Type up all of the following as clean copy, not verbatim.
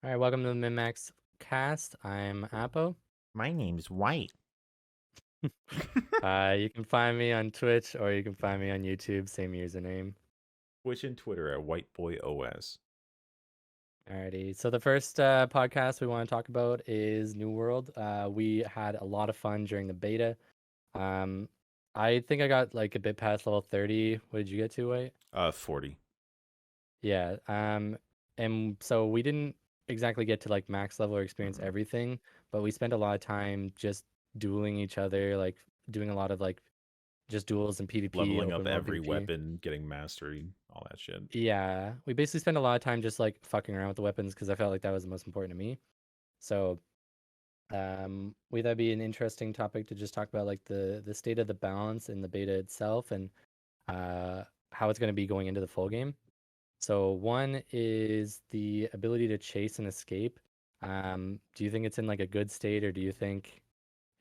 All right, welcome to the Minmax cast. I'm Apo. My name's White. You can find me on Twitch or you can find me on YouTube, same username. Twitch and Twitter at WhiteBoyOS. Alrighty, so the first podcast we want to talk about is New World. We had a lot of fun during the beta. Um, I think I got like a bit past level 30. What did you get to, Wait? 40. Yeah. And so we didn't exactly get to like max level or experience Mm-mm. everything, but we spent a lot of time just dueling each other, like doing a lot of like just duels and PvP, Leveling up open world every PvP. weapon, getting mastery, all that shit. Yeah, we basically spent a lot of time just like fucking around with the weapons because I felt like that was the most important to me. So, we thought it'd be an interesting topic to just talk about like the state of the balance in the beta itself and uh how it's going to be going into the full game. So one is the ability to chase and escape. Do you think it's in like a good state or do you think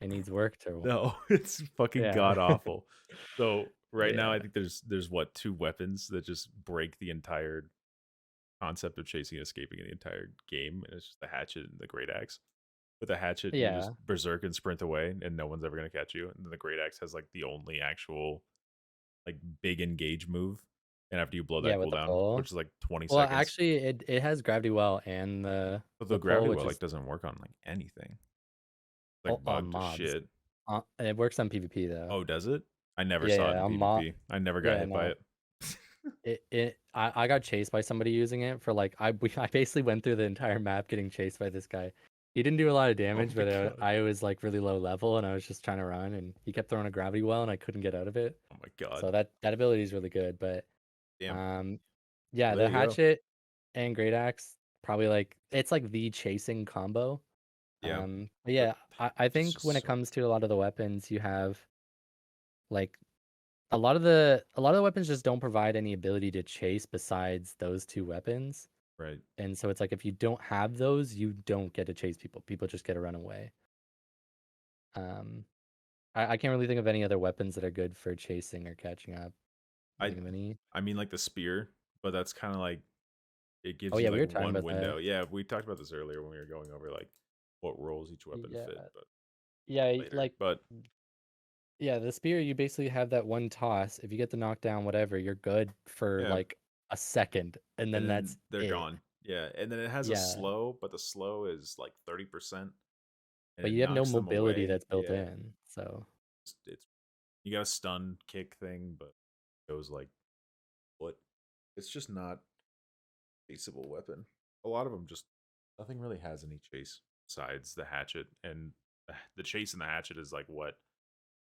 it needs work to? No, it's fucking Yeah. god awful. So right now, Yeah. I think there's what, two weapons that just break the entire concept of chasing and escaping in the entire game, and it's just the hatchet and the great axe. With the hatchet, you just Yeah. berserk and sprint away, and no one's ever gonna catch you. And then the great axe has like the only actual like big engage move, and after you blow Yeah, that with the cooldown, pole. which is like 20 Well, seconds. actually, it has gravity well and But the the pole, gravity well which like is doesn't work on like anything. Like on bugged to mobs. shit. It works on PvP though. Oh, does it? I never Yeah, saw it yeah, in on mob. PvP. I never got Yeah, hit by no. it. I got chased by somebody using it for like I basically went through the entire map getting chased by this guy. He didn't do a lot of Oh damage, my but god. I was like really low level and I was just trying to run and he kept throwing a gravity well and I couldn't get out of it. Oh my god. So that ability is really good, but Damn. um yeah, Well, there the you go. hatchet and great axe probably like it's like the chasing combo. Yeah. But But yeah, I it's think when just it so comes to a lot of the weapons, you have like a lot of the weapons just don't provide any ability to chase besides those two weapons. right. And so it's like if you don't have those, you don't get to chase people. People just get to run away. Um, I can't really think of any other weapons that are good for chasing or catching up. You I think of any? I mean like the spear, but that's kind of like it Oh gives you yeah, we like were talking one about that. window. Yeah, we talked about this earlier when we were going over like what roles each weapon Yeah, fit, but yeah, later. like But yeah, the spear you basically have that one toss. If you get the knockdown, whatever, you're good for yeah, like a second, and and then then that's they're it. gone. Yeah, and then it has a Yeah, slow, but the slow is like 30%, and but it you have no knocks them mobility away. that's built Yeah, in. So it's you got a stun kick thing, but it was like what? It's just not a chaseable weapon. A lot of them just nothing really has any chase besides the hatchet, and the chase and the hatchet is like what,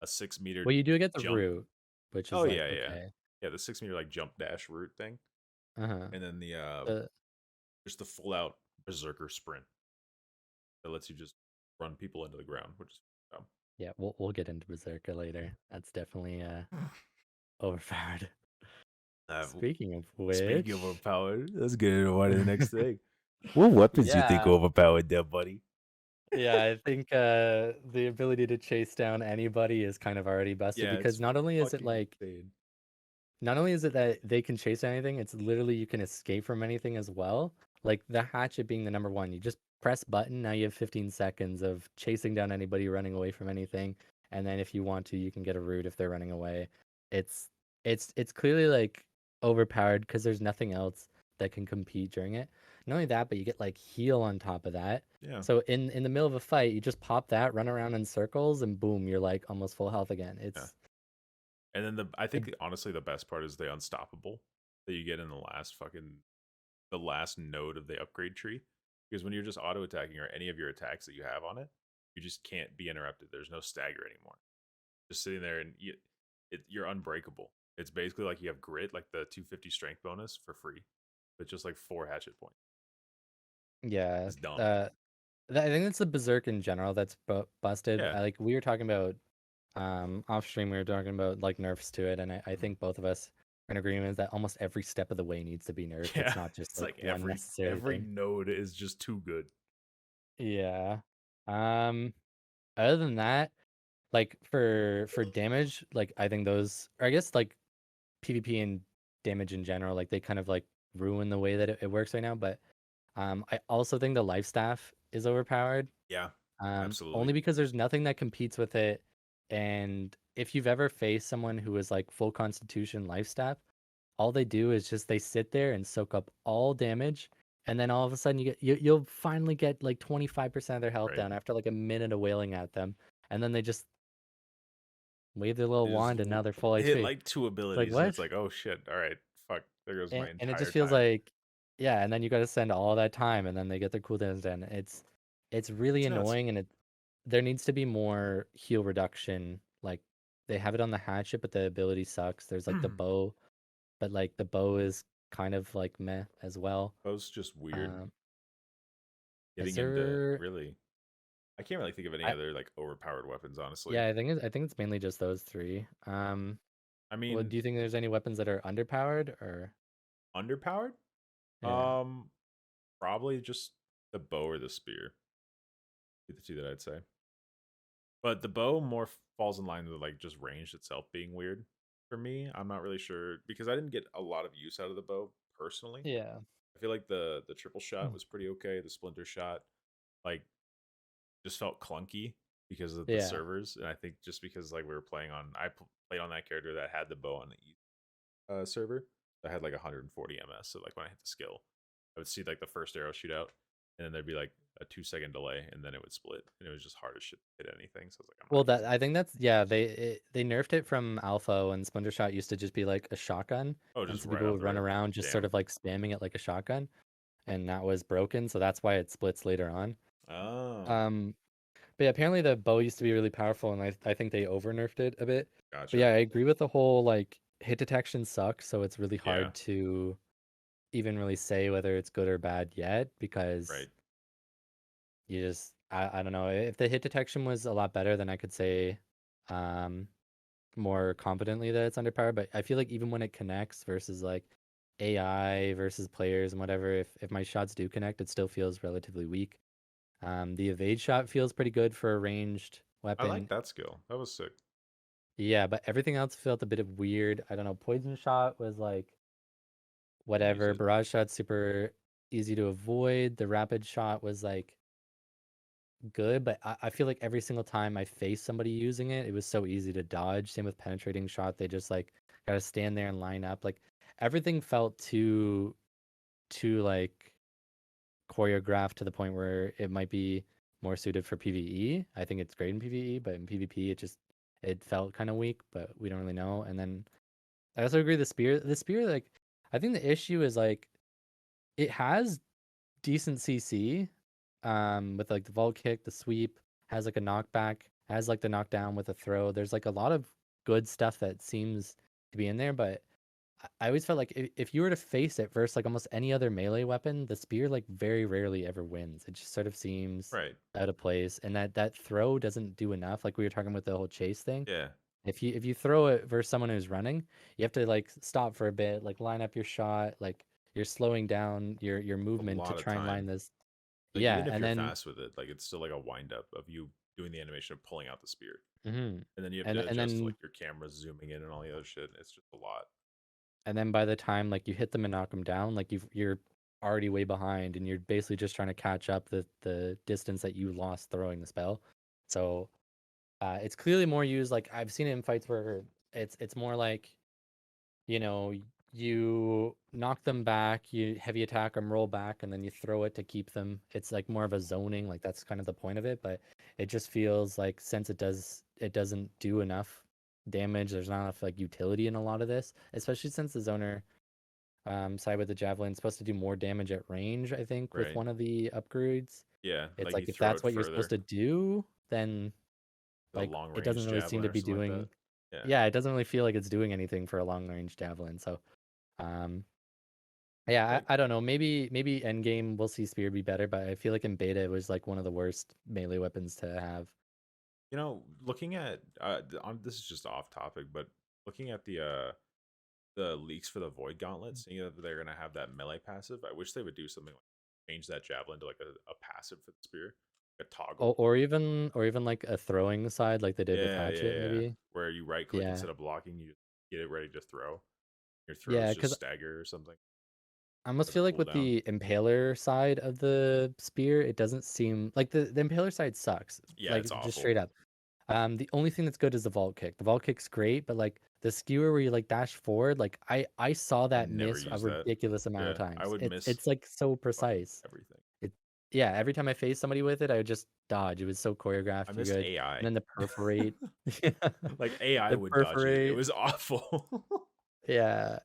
a 6 meter well, you do get the jump. root, which Oh is like yeah, yeah, okay. yeah. The 6 meter like jump dash route thing, Uh-huh. and then the The just the full out berserker sprint that lets you just run people into the ground, which is yeah, we'll get into Berserker later. That's definitely overpowered. uh, Speaking of speaking of which, overpowered, let's get into one of the next thing. What weapons you think yeah, overpowered there, buddy? yeah, I think the ability to chase down anybody is kind of already busted Yeah, because it's not only is it fucking like insane. not only is it that they can chase anything, it's literally you can escape from anything as well. Like the hatchet being the number one, you just press button, now you have 15 seconds of chasing down anybody running away from anything, and then if you want to, you can get a root if they're running away. It's it's clearly like overpowered because there's nothing else that can compete during it. Not only that, but you get like heal on top of that. Yeah, So in the middle of a fight, you just pop that, run around in circles, and boom, you're like almost full health again. yeah. It's And then I it, think honestly the best part is the unstoppable that you get in the last node of the upgrade tree. Because when you're just auto attacking or any of your attacks that you have on it, you just can't be interrupted. There's no stagger anymore. Just sitting there and you're unbreakable. It's basically like you have grit, like the 250 strength bonus for free, but just like 4 hatchet points. yeah. It's dumb. Uh, I think it's the Berserk in general that's busted. Yeah, Like we were talking about off stream, we were talking about like nerfs to it, and I mhm. think both of us are in agreement that almost every step of the way needs to be nerfed. It's Yeah. not just It's like like one necessary every thing. node is just too good. Yeah. Um, Other than that, like for damage, like I think those, or I guess like PvP and damage in general, like they kind of like ruin the way that it works right now. But I also think the life staff is overpowered. Yeah, Only absolutely. because there's nothing that competes with it. And if you've ever faced someone who is like full constitution life staff, all they do is just they sit there and soak up all damage, and then all of a sudden you'll finally get like 25% of their health Right. down after like a minute of wailing at them, and then they just wave their little They just wand and now they're full hit HP. like two It's like abilities, and what? it's like, oh shit, all right, fuck, there goes my And it entire just feels time. like yeah, and then you got to spend all that time, and then they get their cooldowns down. It's really It's nuts. annoying, and there needs to be more heal reduction. Like they have it on the hatchet, but the ability sucks. There's like the bow, but like the bow is kind of like meh as well. Bo's just weird. Um, is Getting into there? really, I can't really think of any I other like overpowered weapons, honestly. yeah, I think it's mainly just those three. I Well, mean, do you think there's any weapons that are underpowered or underpowered? yeah? Um, Probably just the bow or the spear. Be the two that I'd say. But the bow more falls in line with like just range itself being weird for me. I'm not really sure because I didn't get a lot of use out of the bow personally. Yeah. I feel like the triple shot was pretty okay. The splinter shot, like, just felt clunky because of the Yeah. servers, and I think just because like we were playing on, played on that character that had the bow on the server. I had like 140 ms, so like when I hit the skill, I would see like the first arrow shoot out, and then there'd be like a 2 second delay, and then it would split, and it was just hard as shit to hit anything. So I was like, I'm Well, not that gonna I think that's yeah, they nerfed it from Alpha when Splinter Shot used to just be like a shotgun, Oh, and just so right people off would the run rip. around just sort Damn. of like spamming it like a shotgun, and that was broken, so that's why it splits later on. Oh, Um, but yeah, apparently the bow used to be really powerful, and I think they over nerfed it a bit. But gotcha. yeah, I agree with the whole like hit detection sucks, so it's really Yeah, hard to even really say whether it's good or bad yet because right. you just I don't know if the hit detection was a lot better, then I could say um more confidently that it's underpowered. But I feel like even when it connects versus like AI versus players and whatever, if my shots do connect, it still feels relatively weak. The evade shot feels pretty good for a ranged I like weapon. that skill. That was sick. Yeah, but everything else felt a bit of weird. I don't know. Poison shot was like Didn't use whatever. it. Barrage shot super easy to avoid. The rapid shot was like good, but I feel like every single time I face somebody using it, it was so easy to dodge. Same with penetrating shot. They just like gotta stand there and line up. Like everything felt too like choreographed to the point where it might be more suited for PvE. I think it's great in PvE, but in PvP it felt kind of weak, but we don't really know. And then I also agree the spear like I think the issue is like it has decent CC, with like the vault kick, the sweep, has like a knockback, has like the knockdown with a throw. There's like a lot of good stuff that seems to be in there, but I always felt like if you were to face it versus like almost any other melee weapon, the spear like very rarely ever wins. It just sort of seems Right. out of place, and that throw doesn't do enough. Like we were talking with the whole chase thing. Yeah. If you throw it versus someone who's running, you have to like stop for a bit, like line up your shot, like you're slowing down your A movement to lot of try and line time. this. Like Yeah, even if and you're then fast with it, like it's still like a wind up of you doing the animation of pulling out the spear. mhm. And then you have and to and adjust to like then your camera zooming in and all the other shit. It's just a lot. and then by the time like you hit them and knock them down, like you're already way behind, and you're basically just trying to catch up the distance that you lost throwing the spell. So it's clearly more used. Like I've seen it in fights where it's more like you know, you knock them back, you heavy attack them, roll back, and then you throw it to keep them. It's like more of a zoning, like that's kind of the point of it, but it just feels like since it doesn't do enough damage, there's not enough like utility in a lot of this, especially since the zoner side with the javelin is supposed to do more damage at range, I think, with Right. one of the upgrades. Yeah. It's Like you like if throw that's it what you're supposed further. to do, then The like long it doesn't range really seem javelin to or be something like that. doing Yeah. yeah, it doesn't really feel like it's doing anything for a long range javelin. So um yeah, Like, I don't know. Maybe endgame we'll see spear be better, but I feel like in beta it was like one of the worst melee weapons to have. looking at this is just off topic, but looking at the leaks for the Void Gauntlet, seeing that they're gonna have that melee passive, I wish they would do something like change that javelin to like a passive for the spear, a toggle. Or even like a throwing side like they did with Yeah, yeah, Hatchet, yeah. maybe. Where you right click Yeah. instead of blocking, you get it ready to throw. Your throws Yeah, just because stagger or something. I almost as a feel like with cooldown. the Impaler side of the spear, it doesn't seem like the Impaler side sucks. Yeah, Like it's just awful. straight up. The only thing that's good is the vault kick. The vault kick's great, but like the skewer where you like dash forward, like I saw I that never miss a use that. ridiculous amount of Yeah, I times. would miss It's like so fucking precise. everything. It Yeah, every time I faced somebody with it, I would just dodge. It was so I choreographed and missed good. And AI. then the perforate. Yeah. Like AI The would dodge it. It perforate. was awful. Yeah.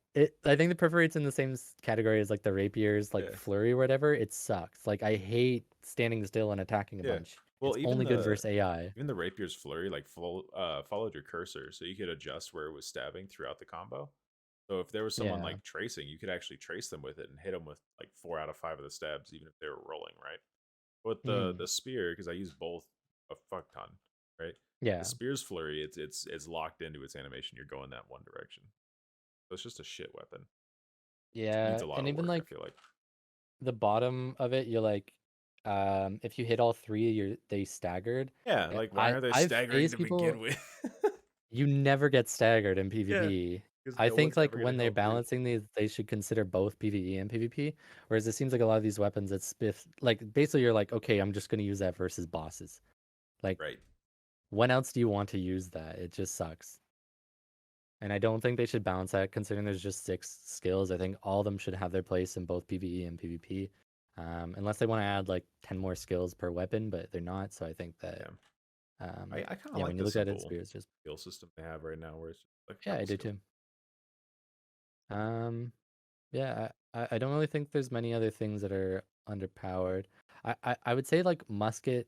I think the perforate's in the same category as like the rapiers, like Yeah. flurry or whatever. It sucks. Like I hate standing still and attacking a Yeah. bunch. Well, It's only good versus AI. even the rapier's flurry followed your cursor, so you could adjust where it was stabbing throughout the combo. So if there was someone Yeah. like tracing, you could actually trace them with it and hit them with like 4 out of 5 of the stabs, even if they were rolling, right? But Mm. the spear, because I use both a fuck ton, right? The Yeah. spear's flurry, it's locked into its animation. You're going that one direction. So it's just a shit weapon. It needs Yeah. a lot And of even work, I like feel like. the bottom of it, you're like, if you hit all three, they staggered. Yeah, like why are they I've staggering faced to begin people. with? You never get staggered in Yeah, PvP. because I no think one's like ever gonna when they're help you. balancing these, they should consider both PvE and PvP. Whereas it seems like a lot of these weapons, it's like basically you're like, okay, I'm just gonna use that versus bosses. Like, Right. when else do you want to use that? It just sucks. And I don't think they should balance that considering there's just 6 skills. I think all of them should have their place in both PvE and PvP. Unless they want to add like 10 more skills per weapon, but they're not. So I think that, Yeah. I kind of yeah, when like you the look at it, simple Spears just, skill system they have right now, where it's just like a yeah, I couple do skills. too. Um, yeah, I don't really think there's many other things that are underpowered. I would say like musket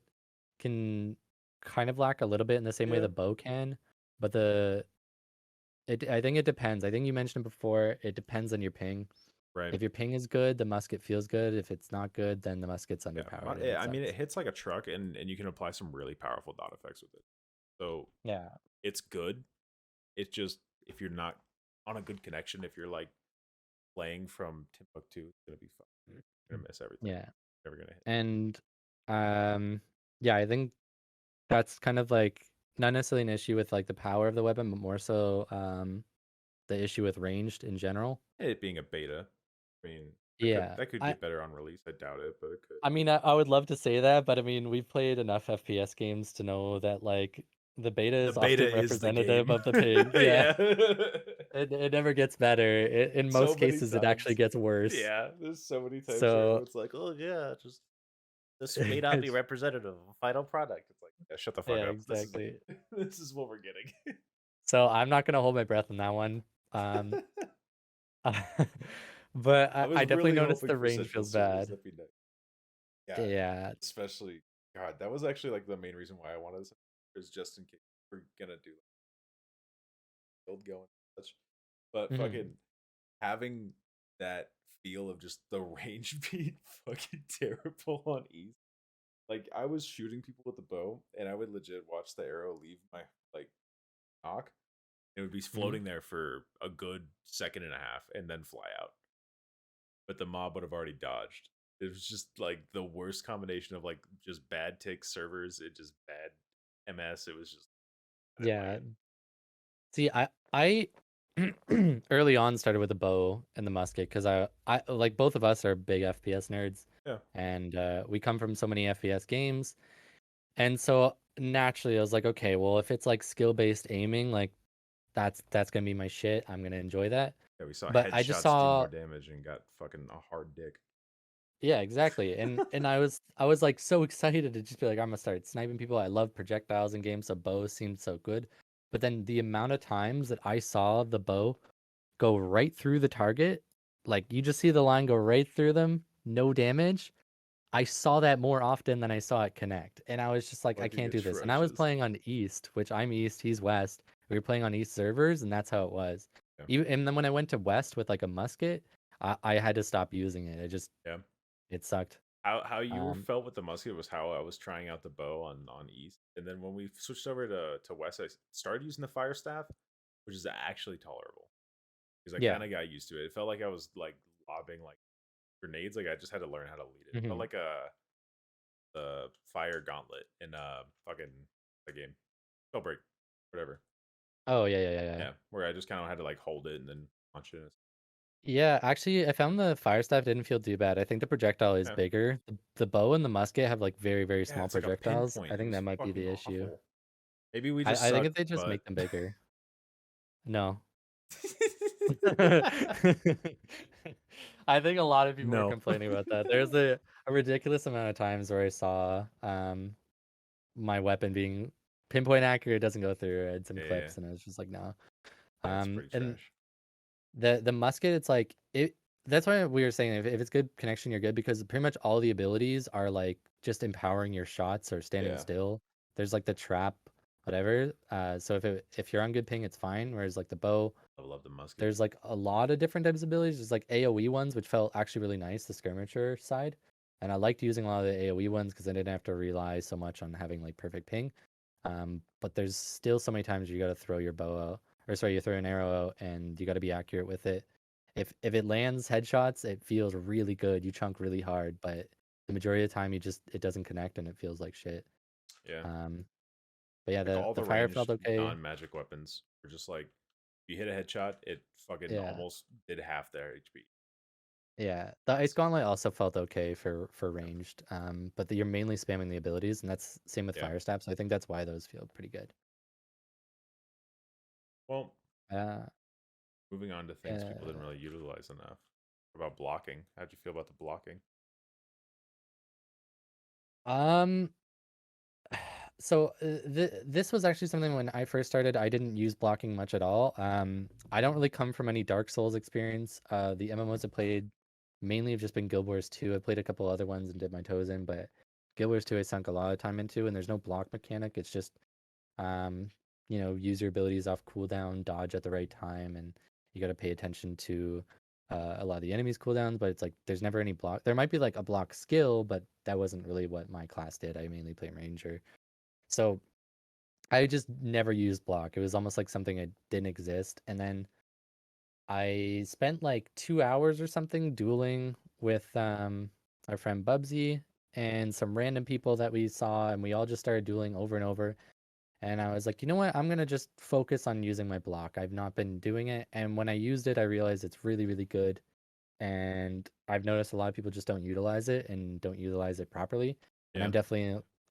can kind of lack a little bit in the same way Yeah. the bow can, but I think it depends. I think you mentioned it before. It depends on your ping. Right. If your ping is good, the musket feels good. If it's not good, then the musket's Yeah. underpowered and it I mean, it sucks. hits like a truck, and you can apply some really powerful dot effects with it. So Yeah. it's good. It's just if you're not on a good connection, if you're like playing from Timbuktu, it's gonna be fun. You're gonna miss everything. Yeah. Never gonna hit. And um yeah, I think that's kind of like not necessarily an issue with like the power of the weapon, but more so the issue with ranged in general. It being a beta, I mean, Yeah. that could get better on release. I doubt it, but it could. I mean, I would love to say that, but I mean, we've played enough FPS games to know that like the beta The is beta often is the representative game. of the ping. Yeah. Yeah. It never gets better. In So most many cases, it actually times. gets worse. Yeah, there's so many times where So everyone's like, "Oh yeah, just this may not be it's representative of a final product." It's like, yeah, shut the fuck yeah, up. exactly. This is what we're getting. So I'm not gonna hold my breath on that one. Um, but I I was definitely really noticed hoping the for range Central feels Servers. bad. That'd be nice. Yeah, Yeah. especially God. That was actually like the main reason why I wanted this is just in case we're gonna do like, build going and such. But Mhm. fucking having that feel of just the range being fucking terrible on ease. Like I was shooting people with the bow, and I would legit watch the arrow leave my like nock. It would be Mhm. floating there for a good second and a half, and then fly out. But the mob would have already dodged. It was just like the worst combination of like just bad tick servers. It just bad MS. It was just I didn't like Yeah. it. See, I early on started with the bow and the musket because I like both of us are big FPS nerds, Yeah, and we come from so many FPS games, and so naturally I was like, okay, well if it's like skill-based aiming, like that's gonna be my shit. I'm gonna enjoy that. yeah. We saw But I just headshots do more saw, damage and got fucking a hard dick. yeah, exactly. And I was like so excited to just be like, I'm gonna start sniping people. I love projectiles in games, so bow seemed so good. But then the amount of times that I saw the bow go right through the target, like you just see the line go right through them, no damage. I saw that more often than I saw it connect. And I was just like, I Fucking can't do this. And I was atrocious. playing on East, which I'm East, he's West. We were playing on East servers, and that's how it was. Yeah, Even and then when I went to West with like a musket, I had to stop using it. yeah. It sucked. How you Um, felt with the musket was how I was trying out the bow on East, and then when we switched over to West, I started using the fire staff, which is actually tolerable because I yeah. kind of got used to it. It felt like I was like lobbing like grenades, like I just had to learn how to lead it. It felt Mhm. like a the fire gauntlet in fucking the game, Spellbreak, whatever. Oh yeah, yeah, yeah, yeah. Yeah, where I just kind of had to like hold it and then launch it. Yeah, actually, I found the fire staff didn't feel too bad. I think the projectile is Yeah. bigger. The bow and the musket have like very, very Yeah, small it's like a projectiles. I pinpoint. It think was that might be fucking the issue. awful. Maybe we just I think suck, if they just but make them bigger. No. I think a lot of people were no. complaining about that. There's a ridiculous amount of times where I saw my weapon being pinpoint accurate, doesn't go through. I had some Yeah, yeah, clips and I was just like, no. yeah, it's pretty And trash. the musket, it's like it. That's why we were saying if it's good connection, you're good because pretty much all the abilities are like just empowering your shots or standing Yeah, still. There's like the trap, whatever. So if you're on good ping, it's fine. Whereas like the bow, I love the musket. there's like a lot of different types of abilities. There's like AoE ones, which felt actually really nice, the skirmisher side. And I liked using a lot of the AoE ones because I didn't have to rely so much on having like perfect ping. But there's still so many times you got to throw your bow out, or sorry, you throw an arrow out, and you got to be accurate with it. If it lands headshots, it feels really good. You chunk really hard, but the majority of the time, it doesn't connect and it feels like shit. Yeah, Um, but yeah, like all the the fire felt ranged okay. non-magic weapons are just like if you hit a headshot, it fucking Yeah. almost did half their HP. Yeah, the Ice Gauntlet also felt okay for ranged, but you're mainly spamming the abilities, and that's same with Yeah. Fire Step, so I think that's why those feel pretty good. Well, Uh, moving on to things people didn't uh, really utilize enough. What about blocking? How'd you feel about the blocking? um, so this was actually something when I first started, I didn't use blocking much at all. I don't really come from any Dark Souls experience. The MMOs I played mainly have just been Guild Wars 2. I played a couple other ones and did my toes in, but Guild Wars 2 I sunk a lot of time into, and there's no block mechanic. It's just um, use your abilities off cooldown, dodge at the right time, and you got to pay attention to a lot of the enemies' cooldowns. But it's like there's never any block. There might be like a block skill, but that wasn't really what my class did. I mainly played Ranger, so I just never used block. It was almost like something that didn't exist. And then I spent like 2 hours or something dueling with our friend Bubsy and some random people that we saw, and we all just started dueling over and over. And I was like, you know what? I'm gonna just focus on using my block. I've not been doing it, and when I used it, I realized it's really, really good. And I've noticed a lot of people just don't utilize it and don't utilize it properly. And Yeah.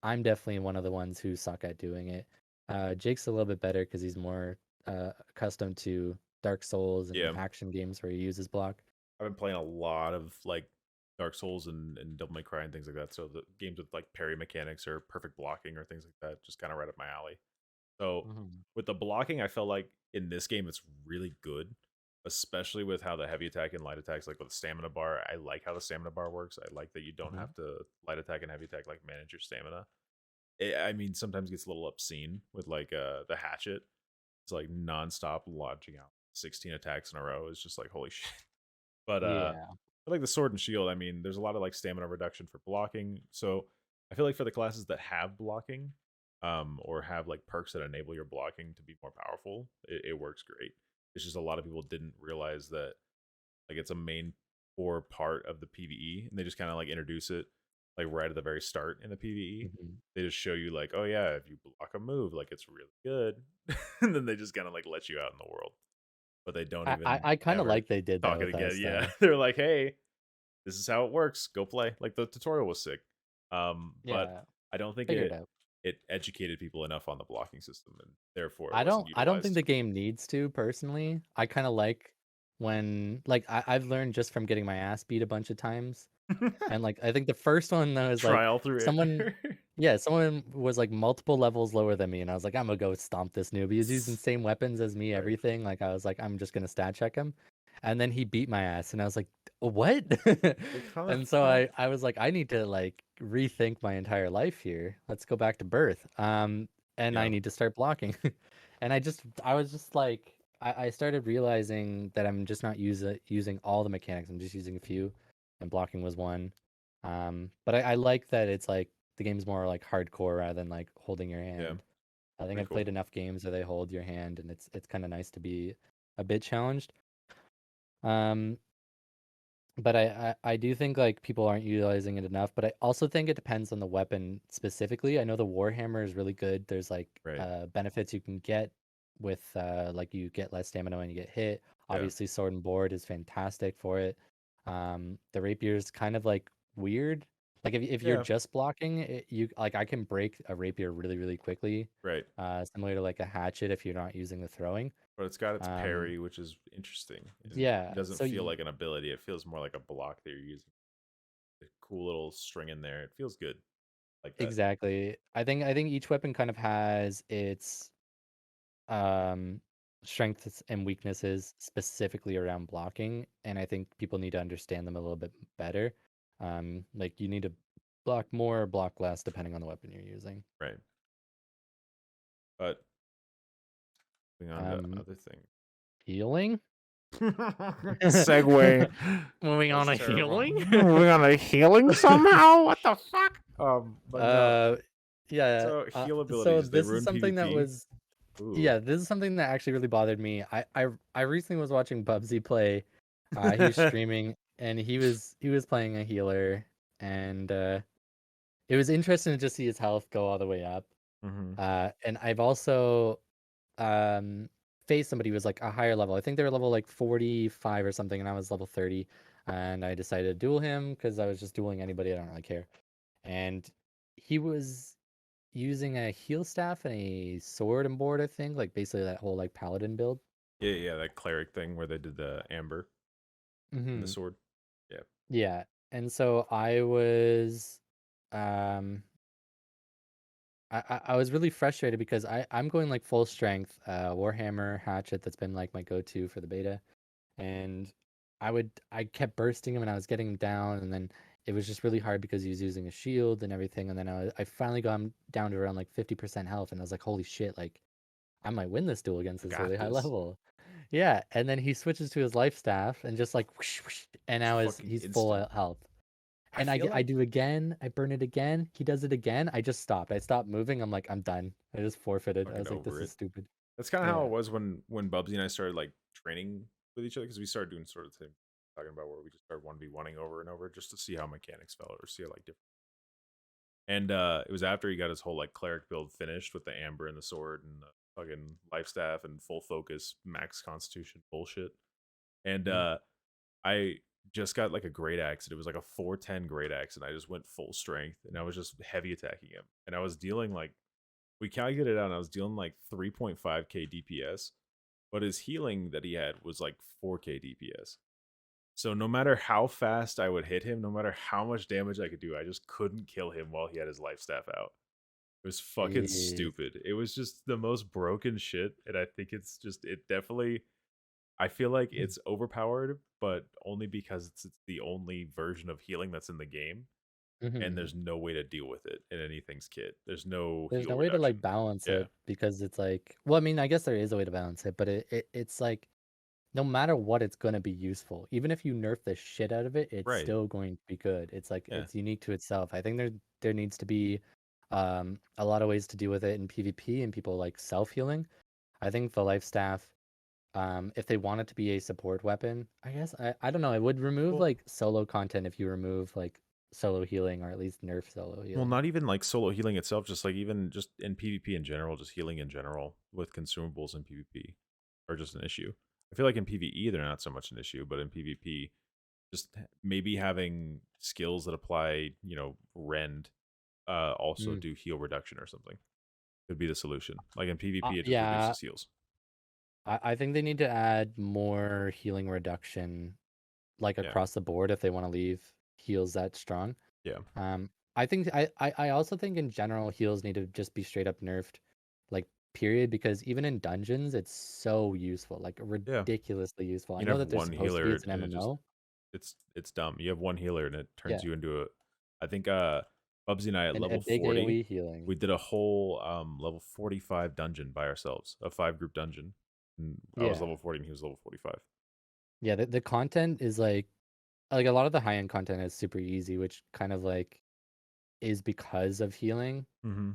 I'm definitely one of the ones who suck at doing it. Jake's a little bit better because he's more accustomed to Dark Souls and Yeah. action games where he uses block. I've been playing a lot of like Dark Souls and Devil May Cry and things like that. So the games with like parry mechanics or perfect blocking or things like that, just kind of right up my alley. So Mhm. with the blocking, I felt like in this game it's really good, especially with how the heavy attack and light attacks, like with the stamina bar. I like how the stamina bar works. I like that you don't Mhm. have to light attack and heavy attack like manage your stamina. I mean, sometimes it gets a little obscene with like the hatchet. It's like nonstop launching out 16 attacks in a row. It's just like holy shit. But Yeah. I like the sword and shield. I mean, there's a lot of like stamina reduction for blocking. So I feel like for the classes that have blocking, or have like perks that enable your blocking to be more powerful, it works great. It's just a lot of people didn't realize that like it's a main core part of the PVE, and they just kind of like introduce it like right at the very start in the PVE. Mhm. They just show you like, oh yeah, if you block a move, like it's really good, and then they just kind of like let you out in the world, but they don't even I kind of ever like they did that talk it with again. us Yeah, though. they're like, hey, this is how it works. Go play. Like the tutorial was sick. But Yeah, I don't think figured it out. it educated people enough on the blocking system, and therefore it wasn't I don't think utilized. the game needs to personally. I kind of like when like I've learned just from getting my ass beat a bunch of times. And like I think the first one though is like Trial through someone error. yeah, someone was like multiple levels lower than me and I was like, I'm gonna go stomp this noob. He's using the same weapons as me, Right. everything. Like I was like, I'm just gonna stat check him. And then he beat my ass and I was like, what? Like how the And so fuck? I was like, I need to like rethink my entire life here. Let's go back to birth. And I Yeah. need to start blocking. And I was just like I started realizing that I'm just not using all the mechanics. I'm just using a few, and blocking was one. But I like that it's like the game's more like hardcore rather than like holding your Yeah. hand. I think Pretty I've cool. played enough games where they hold your hand, and it's kind of nice to be a bit challenged. Um, but I do think like people aren't utilizing it enough. But I also think it depends on the weapon specifically. I know the Warhammer is really good. There's like Right. benefits you can get with like you get less stamina when you get hit. Yeah. Obviously, sword and board is fantastic for it. The rapier is kind of like weird. Like if you're Yeah. just blocking, you like I can break a rapier really really quickly. Right. Similar to like a hatchet if you're not using the throwing. But it's got its Um, parry, which is interesting. And it yeah. doesn't So feel like an ability. It feels more like a block that you're using. A cool little string in there. It feels good like that. exactly. I think each weapon kind of has its um strengths and weaknesses specifically around blocking, and I think people need to understand them a little bit better. Like you need to block more or block less depending on the weapon you're using. Right. But moving on to Um, other things. Healing? Segue. Moving That on was to terrible. healing? Moving on to healing somehow. What the fuck? But no. uh yeah, So heal so abilities, they this is ruin something that PvP. was Ooh. yeah, this is something that actually really bothered me. I recently was watching Bubsy play. He was streaming and he was playing a healer, and it was interesting to just see his health go all the way up. hmm And I've also faced somebody who was like a higher level. I think they were level like 45 or something, and I was level 30. And I decided to duel him because I was just dueling anybody. I don't really care. And he was using a heal staff and a sword and board, I think, like basically that whole like paladin build. Yeah, yeah, that cleric thing where they did the amber and the Hmm. sword. Yeah. Yeah. And so I was um I was really frustrated because I'm going like full strength, Warhammer hatchet that's been like my go-to for the beta, and I kept bursting him and I was getting him down, and then it was just really hard because he was using a shield and everything, and then I finally got him down to around like 50% health, and I was like, holy shit, like I might win this duel against I this really got high this. level. Yeah, and then he switches to his life staff and just like whoosh, whoosh, and It's now fucking he's full instant. health. I And feel I like do again, I burn it again, he does it again, I just stopped. I stopped moving, I'm like, I'm done. I just forfeited. I fucking was like, this over is it. stupid. That's kind of how Yeah. it was when Bubsy and I started like training with each other because we started doing sort of thing talking about where we just started 1v1ing over and over just to see how mechanics felt or see how like different. And it was after he got his whole like cleric build finished with the amber and the sword and the fucking life staff and full focus max constitution bullshit. And Mhm. I just got like a great axe. And it was like a 410 great axe, and I just went full strength and I was just heavy attacking him. And I was dealing like we calculated it out and I was dealing like 3.5k DPS, but his healing that he had was like 4k DPS. So no matter how fast I would hit him, no matter how much damage I could do, I just couldn't kill him while he had his life staff out. It was fucking Jeez. stupid. It was just the most broken shit, and I think it's just it definitely. I feel like it's overpowered, but only because it's the only version of healing that's in the game, and Mhm. there's no way to deal with it in anything's kit. There's no There's heal no way to like reduction. balance Yeah, it because it's like, well, I mean, I guess there is a way to balance it, but it's like no matter what, it's going to be useful. Even if you nerf the shit out of it, it's right. still going to be good. It's like Yeah. it's unique to itself. I think there needs to be a lot of ways to deal with it in PvP and people like self-healing. I think the life staff, if they want it to be a support weapon, I guess I don't know, it would remove Well, like solo content if you remove like solo healing, or at least nerf solo Well, healing. not even like solo healing itself, just like even just in PvP in general, just healing in general with consumables in PvP are just an issue. I feel like in PvE they're not so much an issue, but in PvP, just maybe having skills that apply, rend, also Mm. do heal reduction or something could be the solution. Like in PvP, it just Yeah, reduces heals. I think they need to add more healing reduction like Yeah, across the board if they want to leave heals that strong. yeah, Um, I think I also think in general heals need to just be straight up nerfed, like period, because even in dungeons it's so useful, like yeah. ridiculously useful. I You can know have that they're one supposed to be, healer it's an and it just MMO. it's dumb. You have one healer and it turns Yeah, you into a. I think Bubsy and I at and a level big 40, AoE healing. we did a whole level 45 dungeon by ourselves, a 5 group dungeon. And I was Yeah, level 40 and he was level 45. yeah. The content is like a lot of the high end content is super easy, which kind of like is because of healing. Mm-hmm.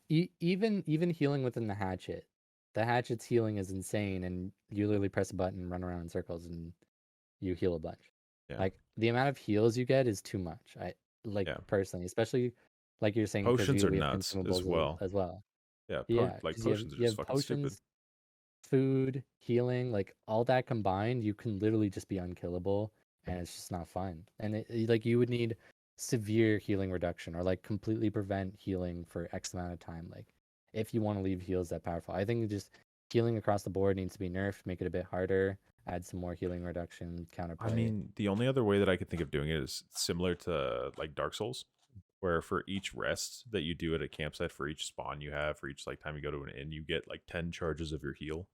Even healing within the hatchet, the hatchet's healing is insane, and you literally press a button and run around in circles, and you heal a bunch. Yeah. Like the amount of heals you get is too much. I like Yeah. personally, especially like you're saying because Potions are we have nuts as consumables well. as well. Yeah. Yeah, Like because potions are you just have fucking stupid. potions. food, healing, like all that combined, you can literally just be unkillable, and it's just not fun. And like you would need severe healing reduction or like completely prevent healing for X amount of time. Like if you want to leave heals that powerful, I think just healing across the board needs to be nerfed, make it a bit harder, add some more healing reduction, I counterplay. mean, the only other way that I could think of doing it is similar to like Dark Souls, where for each rest that you do at a campsite, for each spawn you have, for each like time you go to an inn, you get like 10 charges of your heal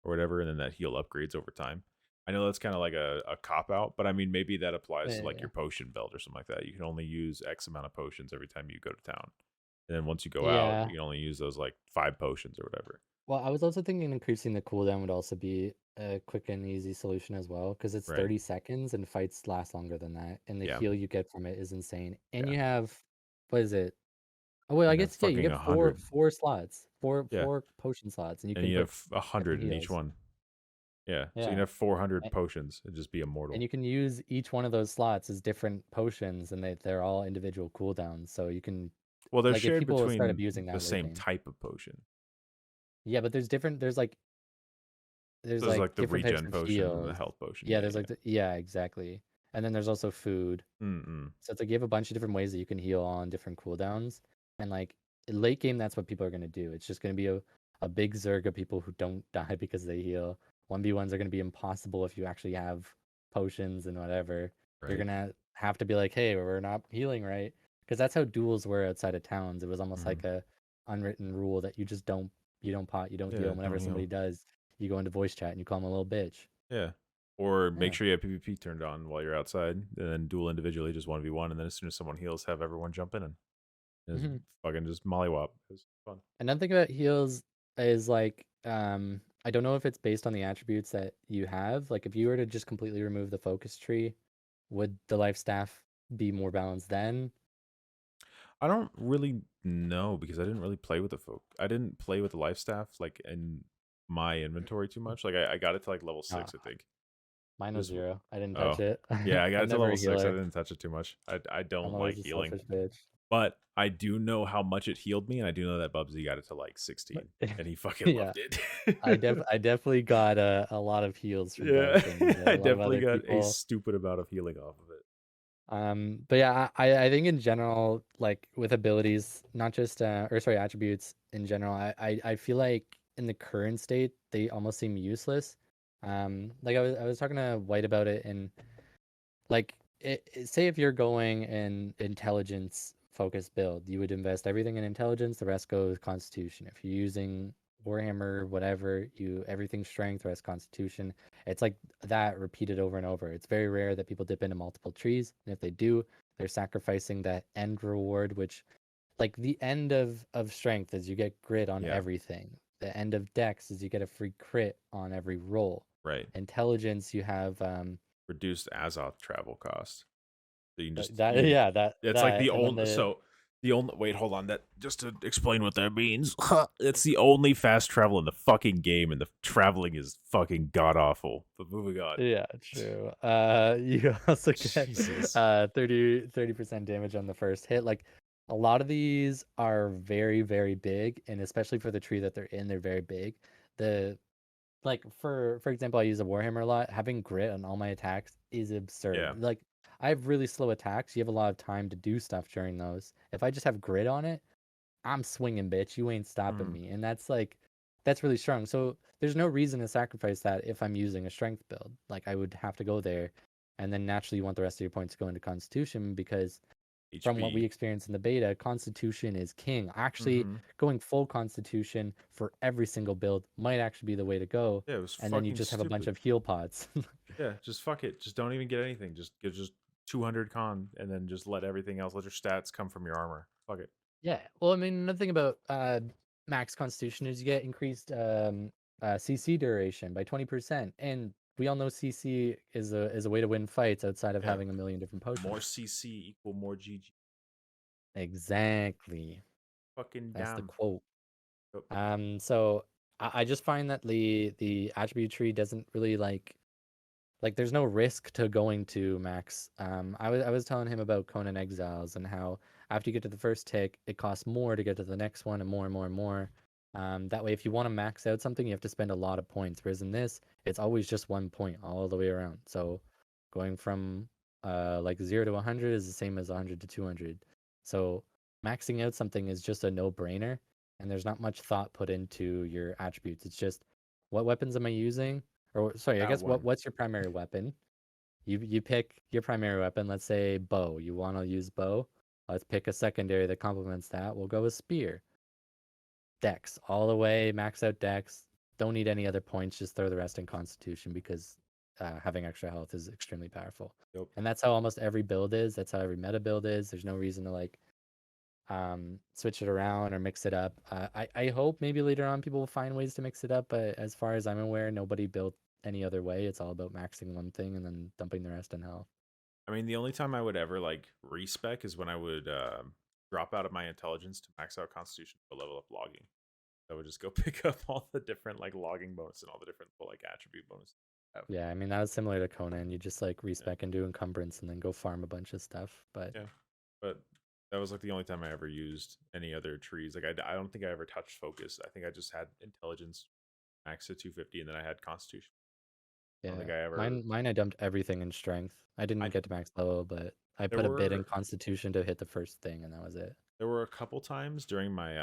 or whatever, and then that heal upgrades over time. I know that's kind of like a cop out, but I mean maybe that applies to like Yeah. your potion belt or something like that. You can only use X amount of potions every time you go to town. And then once you go out, Yeah. you can only use those like 5 potions or whatever. Well, I was also thinking increasing the cooldown would also be a quick and easy solution as well, because it's Right. 30 seconds and fights last longer than that, and the Yeah. heal you get from it is insane. And Yeah. you have, what is it? Oh wait, I And have guess yeah, you fucking get 100. four slots, four Yeah. four potion slots, and you And can you put have different 100 in each heals. one. Yeah. So you can Yeah, have 400 and, potions and just be and immortal. you can use each one of those slots as different potions, and they're all individual cooldowns. So you can Well, they're like if shared people start between abusing the that late same game. type of potion. Yeah, but there's different. There's So there's like like the different types regen of potion and the heals. health potion. Yeah, Yeah, there's like yeah, exactly. And then there's also food. yeah. Mm-mm. So it's like you have a bunch of different ways that you can heal on different cooldowns. And like late game, that's what people are gonna do. It's just gonna be a big zerg of people who don't die because they heal. 1v1s are gonna be impossible if you actually have potions and whatever. You're Right. gonna have to be like, hey, we're not healing right. Because that's how duels were outside of towns. It was almost Mm-hmm. like a unwritten rule that you don't pot, you don't heal. Yeah, And whenever don't somebody heal. does, you go into voice chat and you call them a little bitch. Yeah. Or make Yeah. sure you have PvP turned on while you're outside, and then duel individually, just 1v1, and then as soon as someone heals, have everyone jump in and just Mhm. fucking just mollywop. It's fun. Another thing about heals is like I don't know if it's based on the attributes that you have. Like if you were to just completely remove the focus tree, would the life staff be more balanced then? I don't really know because I didn't really play with the folk. I didn't play with the life staff like in my inventory too much. Like I got it to like level Uh, 6, I think. Mine was Just 0. I didn't touch oh it. yeah, I got I'm it to never level a 6. I healer. didn't touch it too much. I I'm don't like always a healing, selfish bitch. but I do know how much it healed me, and I do know that Bubsy got it to like 16, and he fucking Yeah, loved it. I definitely got a lot of heals from Yeah, Bubs, and I a lot of definitely other got a people. stupid amount of healing off of it. But yeah, I think in general, like with abilities, not just or sorry, attributes in general, I feel like in the current state they almost seem useless. Like I was talking to White about it, and like say if you're going an intelligence focused build, you would invest everything in intelligence, the rest goes constitution. If you're using Warhammer, whatever, you everything strength, the rest constitution. It's like that repeated over and over. It's very rare that people dip into multiple trees, and if they do, they're sacrificing that end reward, which like the end of strength is you get grit on Yeah, everything. The end of dex is you get a free crit on every roll. right. Intelligence, you have Reduced Azoth travel cost. So you can just that you can. yeah It's like that the and then only. the So the only. Wait, hold on. That just to explain what that means. It's the only fast travel in the fucking game, and the traveling is fucking god awful. But moving on. yeah, true. You also get Jesus. 30% damage on the first hit. Like a lot of these are very, very big, and especially for the tree that they're in, they're very big. The like for example, I use a Warhammer a lot. Having grit on all my attacks is absurd. Yeah. Like I have really slow attacks. You have a lot of time to do stuff during those. If I just have grit on it, I'm swinging, bitch. You ain't stopping Mm. me. And that's like, that's really strong. So there's no reason to sacrifice that if I'm using a strength build. Like I would have to go there. And then naturally you want the rest of your points to go into constitution because from what we HP. experienced in the beta, constitution is king. Actually, Mm-hmm. going full constitution for every single build might actually be the way to go. Yeah, it was And then you fucking just have a bunch stupid. of heal pods. Yeah, just fuck it. Just don't even get anything. Just get just 200 con, and then just let everything else. Let your stats come from your armor. Fuck it. Yeah. Well, I mean, another thing about max constitution is you get increased CC duration by 20%. And we all know CC is a way to win fights outside of Yeah. having a million different More potions. CC equal more GG. Exactly. Fucking That's the damn. quote. Yep. So I just find that the attribute tree doesn't really like there's no risk to going to max. I was telling him about Conan Exiles and how after you get to the first tick, it costs more to get to the next one and more and more and more. That way, if you want to max out something, you have to spend a lot of points. Whereas in this, it's always just 1 point all the way around. So going from like 0 to 100 is the same as 100 to 200. So maxing out something is just a no-brainer, and there's not much thought put into your attributes. It's just what weapons am I using? Or sorry, I That guess one. what's your primary weapon? You pick your primary weapon. Let's say bow. You want to use bow. Let's pick a secondary that complements that. We'll go with spear. Dex all the way, max out Dex. Don't need any other points. Just throw the rest in Constitution because having extra health is extremely powerful. Yep. And that's how almost every build is. That's how every meta build is. There's no reason to like switch it around or mix it up. I hope maybe later on people will find ways to mix it up, but as far as I'm aware, nobody built any other way. It's all about maxing one thing and then dumping the rest in health. I mean, the only time I would ever like respec is when I would drop out of my intelligence to max out Constitution to level up logging. I would just go pick up all the different like logging bonus and all the different like attribute bonuses. Yeah, I mean that was similar to Conan. You just like Yeah. respec and do encumbrance and then go farm a bunch of stuff. But Yeah, but that was like the only time I ever used any other trees. Like I don't think I ever touched focus. I think I just had intelligence max to 250, and then I had Constitution. I don't yeah, think I ever. mine I dumped everything in strength. I didn't I get to max level, but I there put a bit in were Constitution to hit the first thing, and that was it. there were a couple times during my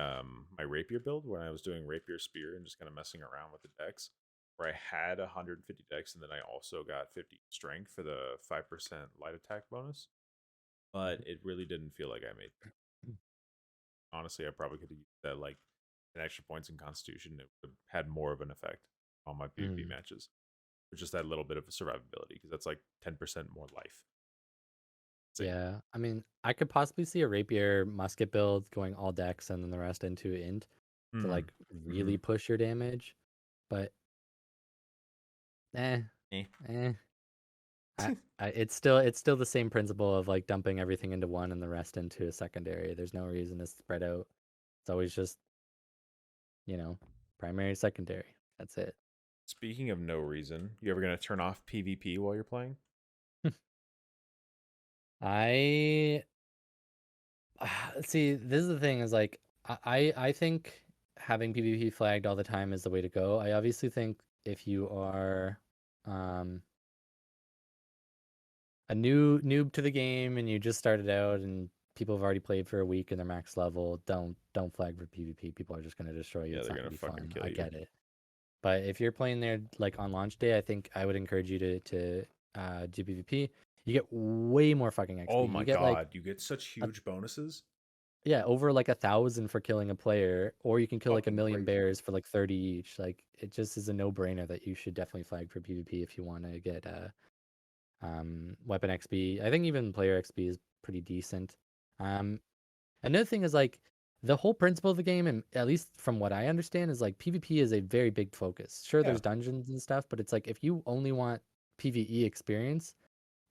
my rapier build when I was doing rapier spear and just kind of messing around with the decks where I had 150 decks and then I also got 50 strength for the 5% light attack bonus. But it really didn't feel like I made. Honestly, I probably could have used that like an extra points in Constitution. It would have had more of an effect on my PvP Mm. matches. With just that little bit of a survivability because that's like 10% more life. Insane. Yeah, I mean, I could possibly see a rapier musket build going all dex and then the rest into int to Mm. like really push your damage, but eh, Eh. eh. It's still the same principle of like dumping everything into one and the rest into a secondary. There's no reason to spread out. It's always just, primary, secondary. That's it. Speaking of no reason, you ever gonna turn off PvP while you're playing? I see. This is the thing is like I think having PvP flagged all the time is the way to go. I obviously think if you are um a noob to the game and you just started out and people have already played for a week and they're max level, don't flag for PvP. People are just gonna destroy you. Yeah, It's they're not gonna gonna be fucking fun. kill I you. get it. But if you're playing there like on launch day, I think I would encourage you to do PvP. You get way more fucking XP. Oh You my get like god, you get such a, huge bonuses. yeah, over like 1,000 for killing a player, or you can kill like a Fucking million crazy. bears for like 30 each. Like it just is a no-brainer that you should definitely flag for PvP if you want to get weapon XP. I think even player XP is pretty decent. Um, Another thing is like the whole principle of the game, and at least from what I understand, is like PvP is a very big focus. Sure, Yeah. there's dungeons and stuff, but it's like if you only want PvE experience,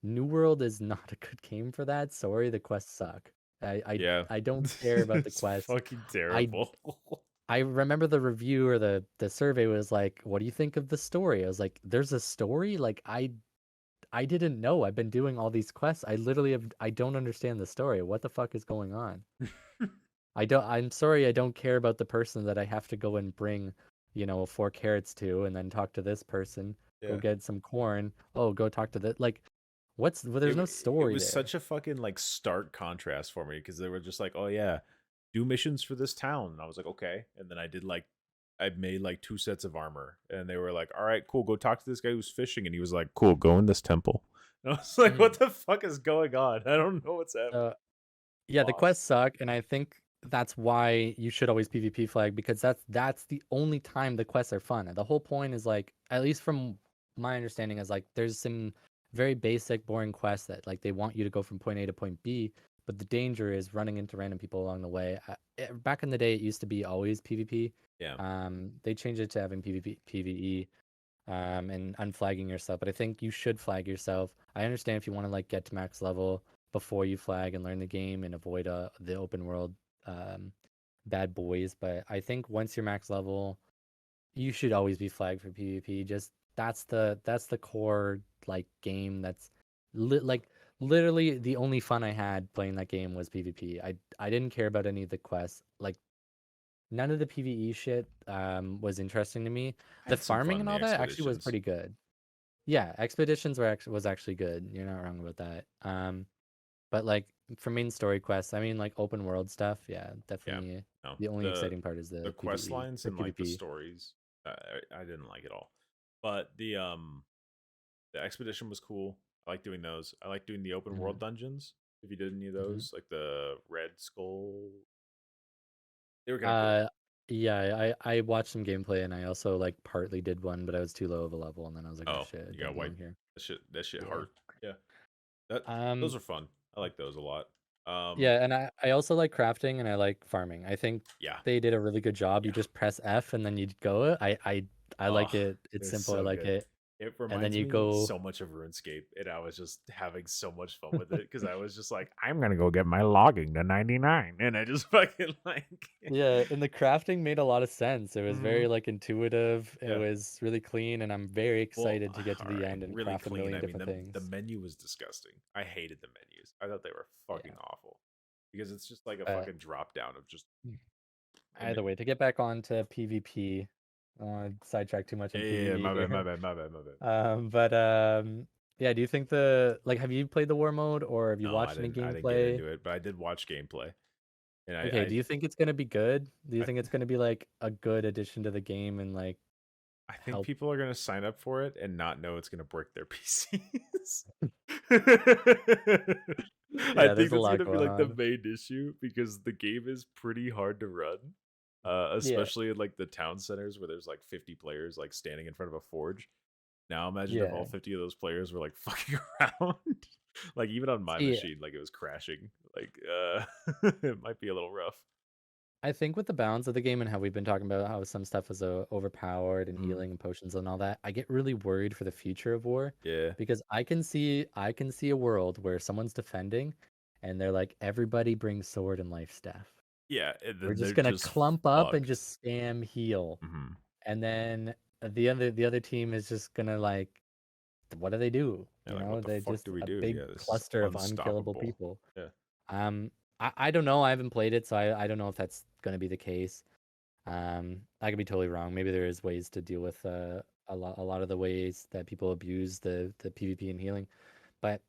New World is not a good game for that. Sorry, the quests suck. I I, Yeah. I don't care about the It's quests. fucking I terrible. I remember the review or the survey was like, "What do you think of the story?" I was like, "There's a story? Like I didn't know. I've been doing all these quests. I don't understand the story. What the fuck is going on?" I'm sorry, I don't care about the person that I have to go and bring, 4 carrots to and then talk to this person, go Yeah. get some corn. Oh, go talk to that. Like, there's no It story was there. such a fucking like stark contrast for me because they were just like, "Oh yeah, do missions for this town," and I was like, "Okay," and then I made like 2 sets of armor, and they were like, "All right, cool, go talk to this guy who's fishing," and he was like, "Cool, go in this temple," and I was like, Mm. "What the fuck is going on? I don't know what's happening." Uh, yeah, the Lost. quests suck, and I think that's why you should always PvP flag because that's the only time the quests are fun. The whole point is like, at least from my understanding, is like there's some very basic, boring quests that like they want you to go from point A to point B, but the danger is running into random people along the way. Back in the day, it used to be always PvP. Yeah. They changed it to having PvP, PvE, and unflagging yourself. But I think you should flag yourself. I understand if you want to like get to max level before you flag and learn the game and avoid the open world um, bad boys. But I think once you're max level, you should always be flagged for PvP. Just that's the core like game. That's like literally the only fun I had playing that game was PvP. I didn't care about any of the quests. Like none of the PvE shit was interesting to me. I The had some farming fun in and the all that actually was expeditions. pretty good. Yeah, expeditions were actually was actually good. You're not wrong about that. But like for main story quests, I mean like open world stuff, yeah, Yeah, definitely no, the only exciting part is the the quest PvE lines or and like the PvP. stories, I didn't like it all. But the expedition was cool. I like doing those. I like doing the open Hmm. world dungeons. If you did any of Hmm. those, like the Red Skull, they were kind of cool. Uh, yeah, I watched some gameplay and I also like partly did one, but I was too low of a level, and then I was like, oh Oh, shit, you don't got white. belong here. That shit Yeah. hurt. Yeah, that those Um, are fun. I like those a lot. yeah, and I also like crafting and I like farming. I think Yeah, they did a really good job. You yeah. just press F and then you go. I Oh, like it. It's it's simple. I so like good. it. It And then reminds you me go. so much of RuneScape, and I was just having so much fun with it because I was just like, I'm gonna go get my logging to 99, and I just fucking like, Yeah, and the crafting made a lot of sense. It was hmm very like intuitive. It yeah. was really clean, and I'm very Well, excited to get to all the right, end and really craft a clean. million I mean, different the things. menu was disgusting. I hated the menus. I thought they were fucking Yeah. awful because it's just like a Uh, fucking drop down of just. I mean, Either way, to get back onto PvP, I don't want to sidetrack too much yeah, in yeah, yeah, PvE my bad, my here. bad, my bad, my bad. But yeah, do you think the like have you played the war mode or have you No, watched any I didn't get gameplay? into it, but I did watch gameplay, and Okay, do you think it's gonna be good? Do you I think it's gonna be like a good addition to the game and like I think help? people are gonna sign up for it and not know it's gonna break their PCs. I Yeah, think there's a that's lot gonna be going like the on. main issue because the game is pretty hard to run. Yeah, Especially in like the town centers where there's like 50 players like standing in front of a forge. Now imagine if all yeah. 50 of those players were like fucking around. Like even on my See, machine, like it was crashing. Like it might be a little rough. I think with the balance of the game and how we've been talking about how some stuff is overpowered and Mhm. healing and potions and all that, I get really worried for the future of war Yeah. because I can see a world where someone's defending and they're like, everybody brings sword and life staff. Yeah, and We're then just they're gonna just clump up and fucked. just spam heal. Mhm. And then the other team is just gonna like, what do they do? Yeah, like what the They fuck just do we a do? big Yeah, this is cluster of unkillable unstoppable. people. Yeah. Um, I don't know. I haven't played it, so I don't know if that's gonna be the case. I could be totally wrong. Maybe there is ways to deal with a lot of the ways that people abuse the PvP and healing, but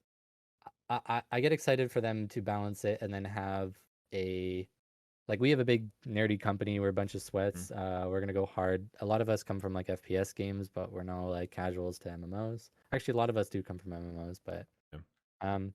I get excited for them to balance it and then have a like we have a big nerdy company. We're a bunch of Mhm. sweats. We're gonna go hard. A lot of us come from like FPS games, but we're no like casuals to MMOs. Actually, a lot of us do come from MMOs, but Yeah. um,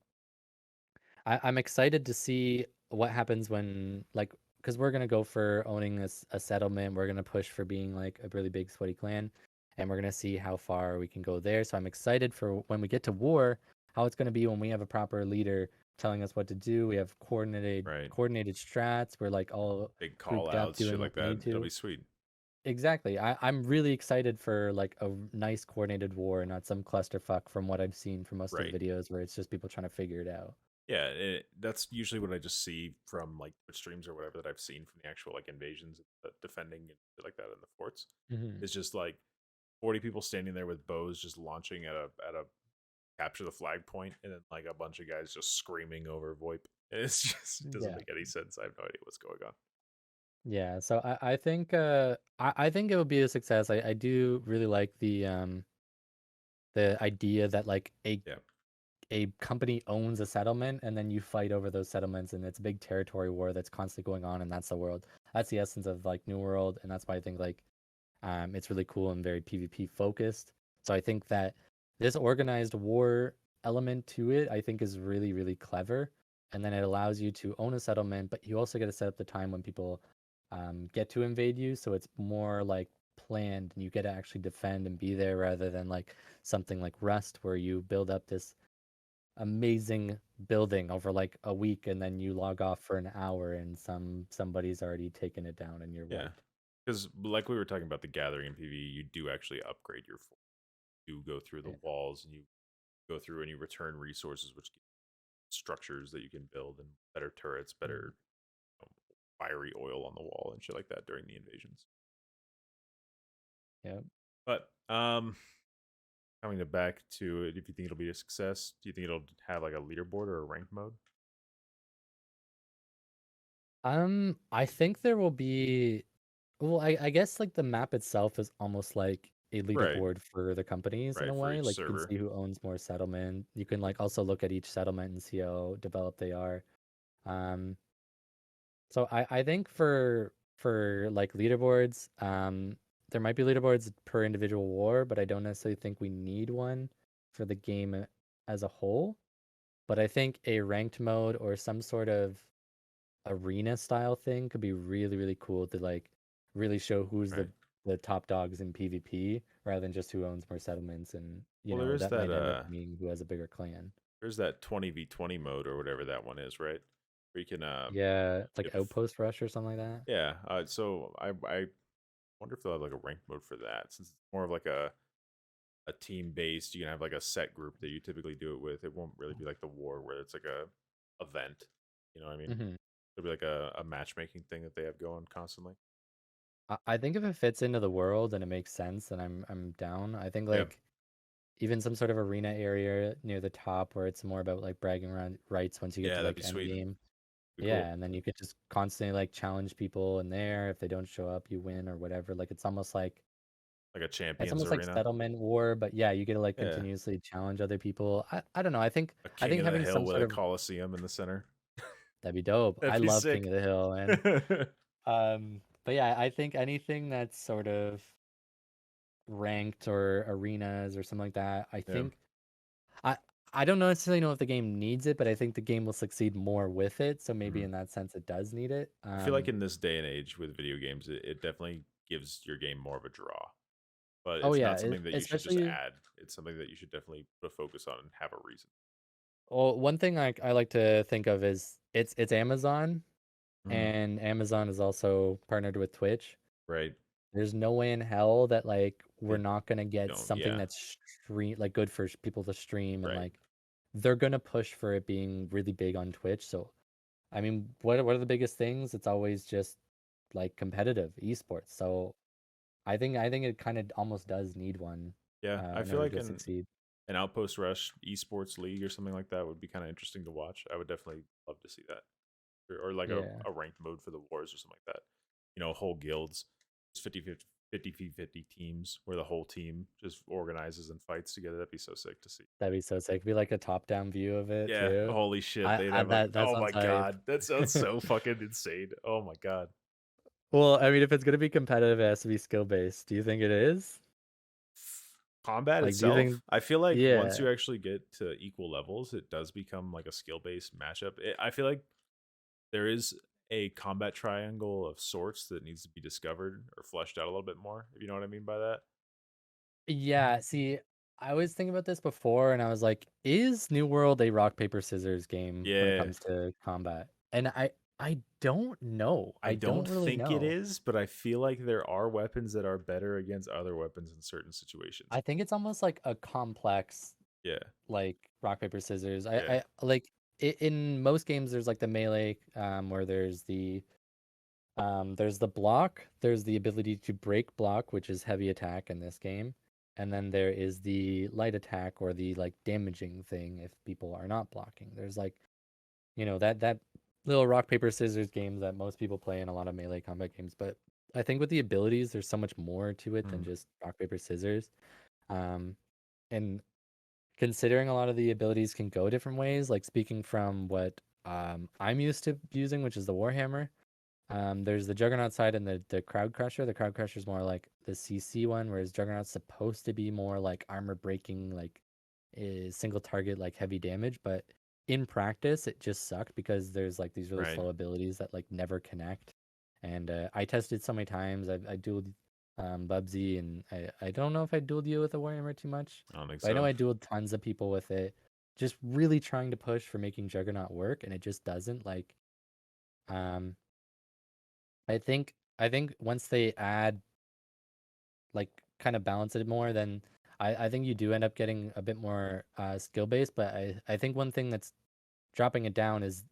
I'm excited to see what happens when like because we're gonna go for owning a settlement. We're gonna push for being like a really big sweaty clan, and we're gonna see how far we can go there. So I'm excited for when we get to war, how it's gonna be when we have a proper leader telling us what to do. We have coordinated Right. coordinated strats. We're like all Big call grouped up outs, shit doing what like we that. need It'll to. be sweet. Exactly. I'm really excited for like a nice coordinated war, not some clusterfuck from what I've seen from most of Right. the videos where it's just people trying to figure it out. Yeah, that's usually what I just see from like Twitch streams or whatever that I've seen from the actual like invasions, defending and shit like that in the forts. Hmm. It's just like 40 people standing there with bows just launching at a capture the flag point, and then like a bunch of guys just screaming over VoIP. It's just it doesn't Yeah. make any sense. I have no idea what's going on. Yeah, so I think I think it will be a success. I do really like the idea that like Yeah. a company owns a settlement and then you fight over those settlements and it's a big territory war that's constantly going on and that's the world. That's the essence of like New World and that's why I think like it's really cool and very PvP focused. So I think that this organized war element to it I think is really really clever and then it allows you to own a settlement but you also get to set up the time when people get to invade you so it's more like planned and you get to actually defend and be there rather than like something like Rust where you build up this amazing building over like a week and then you log off for an hour and somebody's already taken it down and you're Yeah. wiped. Because like we were talking about the gathering in PvE, you do actually upgrade your fort. You go through the Yeah. walls and you go through and you return resources, which give structures that you can build and better turrets, Mhm. better fiery oil on the wall and shit like that during the invasions. Yeah. But coming to back to it, if you think it'll be a success, do you think it'll have like a leaderboard or a ranked mode? I think there will be. Well, I guess like the map itself is almost like a Right, leaderboard for the companies in right, a for way. each Like you can server. see who owns more settlement. You can like also look at each settlement and see how developed they are. Um, so I think for like leaderboards, there might be leaderboards per individual war, but I don't necessarily think we need one for the game as a whole. But I think a ranked mode or some sort of arena style thing could be really, really cool to like really show who's Right. the top dogs in PvP rather than just who owns more settlements and Well, there is that that might end up being who has a bigger clan. there's that 20v20 mode or whatever that one is, right? Where you can Yeah, it's like if Outpost Rush or something like that. yeah, so I wonder if they'll have like a rank mode for that since it's more of like a team based. You can have like a set group that you typically do it with. It won't really be like the war where it's like a event. You know what I mean? Hmm. It'll be like a matchmaking thing that they have going constantly. I think if it fits into the world and it makes sense, then I'm down. I think Yeah, like even some sort of arena area near the top where it's more about like bragging around rights once you get yeah, to that'd like be end sweet. game. Be Yeah, cool. and then you could just constantly like challenge people in there. If they don't show up, you win or whatever. Like Like a it's champions almost like arena. settlement war, but yeah, you get to like Yeah, continuously challenge other people. I don't know. a I king think of the having hill some with sort a of coliseum in the center. that'd be dope. I That'd be love King sick. of the Hill, and Yeah, but yeah, I think anything that's sort of ranked or arenas or something like that, I I don't necessarily know if the game needs it, but I think the game will succeed more with it. So maybe mhm. in that sense, it does need it. I feel like in this day and age with video games, it definitely gives your game more of a draw. But Oh it's yeah, not something that you should just especially add. It's something that you should definitely put a focus on and have a reason. well, one thing I like to think of is it's Amazon, Mhm. and Amazon is also partnered with Twitch. Right? There's no way in hell that like we're They not gonna get don't. something Yeah. that's stream like good for people to stream and Right. like they're gonna push for it being really big on Twitch. So I mean, what are the biggest things? It's always just like competitive esports. So I think it kind of almost does need one Yeah. I in feel order like to succeed. an Outpost Rush esports league or something like that would be kind of interesting to watch. I would definitely love to see that. Or like Yeah, a ranked mode for the wars or something like that. Whole guilds, just 50 teams where the whole team just organizes and fights together. That'd be so sick to see. that'd be so sick. It'd be like a top-down view of it Yeah, too. holy shit. They'd have like, That oh sounds my hype. god, that sounds so fucking insane. Oh my god. Well, I mean, if it's gonna be competitive, it has to be skill-based. Do you think it is? Combat Like, do you itself, think? I feel like once Yeah, you actually get to equal levels, it does become like a skill based matchup. I feel like there is a combat triangle of sorts that needs to be discovered or fleshed out a little bit more, if you know what I mean by that. yeah. See, I was thinking about this before, and I was like, is New World a rock paper scissors game when it Yeah, comes to combat? And I don't know. I I don't don't really think it know. is, but I feel like there are weapons that are better against other weapons in certain situations. I think it's almost like a complex Yeah, like rock paper scissors. yeah, I like in most games there's like the melee where there's the block, there's the ability to break block, which is heavy attack in this game. And then there is the light attack or the like damaging thing if people are not blocking. There's like, that little rock paper scissors games that most people play in a lot of melee combat games, but I think with the abilities there's so much more to it than mm, just rock paper scissors. Um and considering a lot of the abilities can go different ways, like speaking from what I'm used to using, which is the Warhammer. There's the Juggernaut side and the Crowd Crusher. The Crowd Crusher is more like the CC one, whereas Juggernaut's supposed to be more like armor breaking, like single target, like heavy damage. But in practice, it just sucked because there's like these really right. slow abilities that like never connect. And I tested so many times. I dueled Bubsy, and I don't know if I dueled you with a Warhammer too much, I don't think but I know so. I dueled tons of people with it. Just really trying to push for making Juggernaut work, and it just doesn't. Like, um, I think once they add like kind of balance it more, then I think you do end up getting a bit more skill based. But I think one thing that's dropping it down is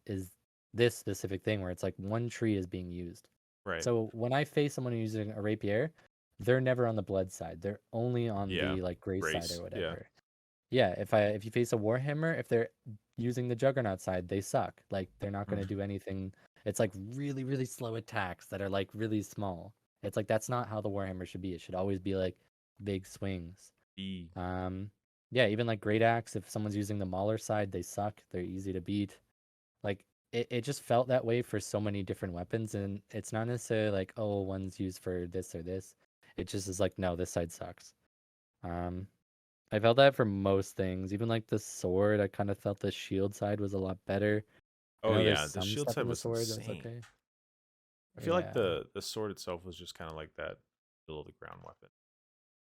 this specific thing where it's like one tree is being used. Right. So when I face someone who's using a rapier, they're never on the blood side. They're only on Yeah. the like gray side Grace. or Yeah. whatever. Yeah, if you face a Warhammer, if they're using the Juggernaut side, they suck. Like they're not Mm, gonna do anything. It's like really, really slow attacks that are like really small. It's like that's not how the Warhammer should be. It should always be like big swings. E. Um, yeah, even like Great Axe, if someone's using the Mauler side, they suck. They're easy to beat. Like it just felt that way for so many different weapons, and it's not necessarily like, oh, one's used for this or this. It just is like, no, this side sucks. Um, I felt that for most things. Even like the sword, I kind of felt the shield side was a lot better. I Oh know there's yeah, the some shield stuff side in the was sword that was insane. okay. I feel like Yeah. the sword itself was just kind of like that middle of the ground weapon.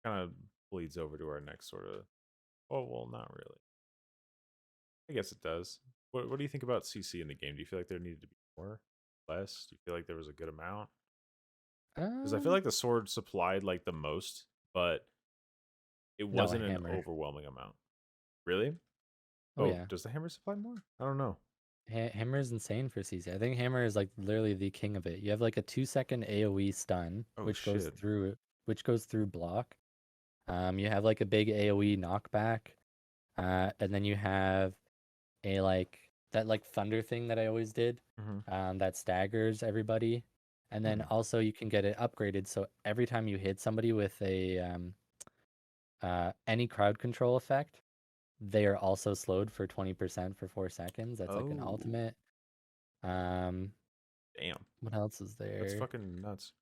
Kind of bleeds over to our next sort of. Oh well, not really. I guess it does. What do you think about CC in the game? Do you feel like there needed to be more, less? Do you feel like there was a good amount? Because I feel Um, like the sword supplied like the most, but it no, a wasn't an hammer. overwhelming amount. Really? Oh Oh, yeah. does the hammer supply more? I don't know. Hammer is insane for CC. I think Hammer is like literally the king of it. You have like a 2 second AoE stun, Oh shit. which goes through block. You have like a big AoE knockback. And then you have a like that like thunder thing that I always did. Mm-hmm. That staggers everybody. And then Hmm. also you can get it upgraded so every time you hit somebody with a any crowd control effect, they are also slowed for 20% for 4 seconds. That's like an Oh, ultimate. Um, damn. what else is That's there? fucking nuts.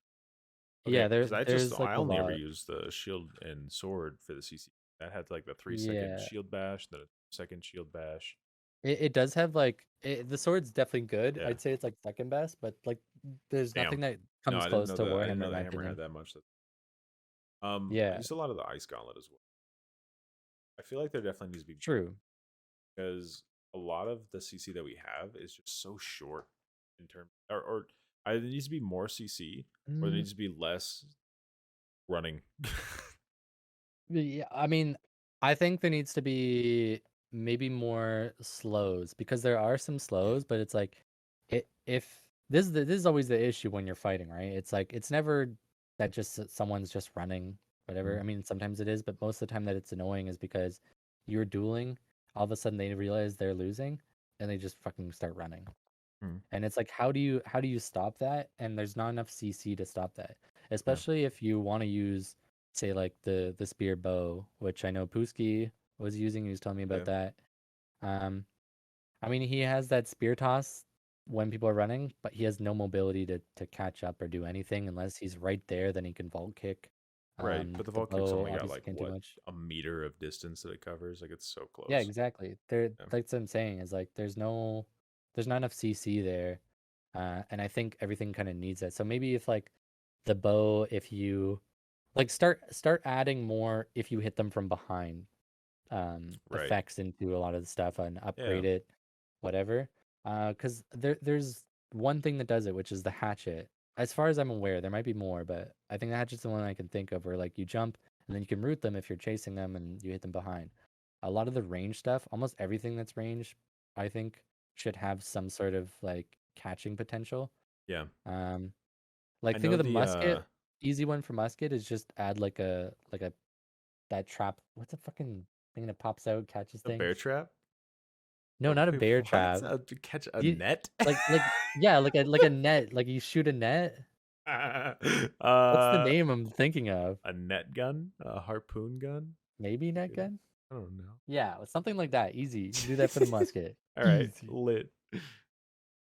Okay, Yeah, because there's I like a only ever lot. used the shield and sword for the CC. That had like the 3 second Yeah, shield bash, then a second shield bash. it does have like the sword's definitely good. Yeah. I'd say it's like second best, but like there's Damn. nothing that No, comes close to I didn't Warhammer know in the my hammer had opinion. that much. I Yeah, used a lot of the ice gauntlet as well. I feel like there definitely needs to be true. because a lot of the CC that we have is just so short in terms, or either there needs to be more CC or there Mm, needs to be less running. yeah, I mean, I think there needs to be maybe more slows because there are some slows, but it's like if this is always the issue when you're fighting, right? It's like it's never that just someone's just running, whatever. Mhm. I mean, sometimes it is, but most of the time that it's annoying is because you're dueling, all of a sudden they realize they're losing and they just fucking start running. Mhm. And it's like how do you stop that? And there's not enough CC to stop that. Yeah. Especially if you want to use say like the spear bow, which I know Pooski was using, he was telling me about Yeah. that. Um I mean he has that spear toss when people are running, but he has no mobility to catch up or do anything unless he's right there, then he can vault kick. Right. But the The vault kick's bow only got obviously like can't do what, much. a meter of distance that it covers. Like it's so Yeah, close. exactly. Yeah. That's what I'm saying is like there's not enough CC there. And I think everything kind of needs that. So maybe if like the bow, if you like start adding more if you hit them from behind, Right. effects into a lot of the stuff and Yeah. upgrade it, whatever. Because there's one thing that does it, which is the hatchet. As far as I'm aware, there might be more, but I think the hatchet's the one I can think of where like you jump and then you can root them if you're chasing them and you hit them behind. A lot of the range stuff, almost everything that's range, I think should have some sort of like catching potential. Yeah. Um, I like think know of the the musket. Easy one for musket is just add like a that trap. What's the fucking thing that pops out catches bear things? trap. No, not a Wait, bear what? trap. To catch a You net? like yeah, like a net. Like you shoot a net. What's the uh name I'm thinking of? a net gun? A harpoon gun? Maybe net Fucking- gun. I don't know. Yeah, something like that. Easy. You can do that for the musket. All right, Easy. lit.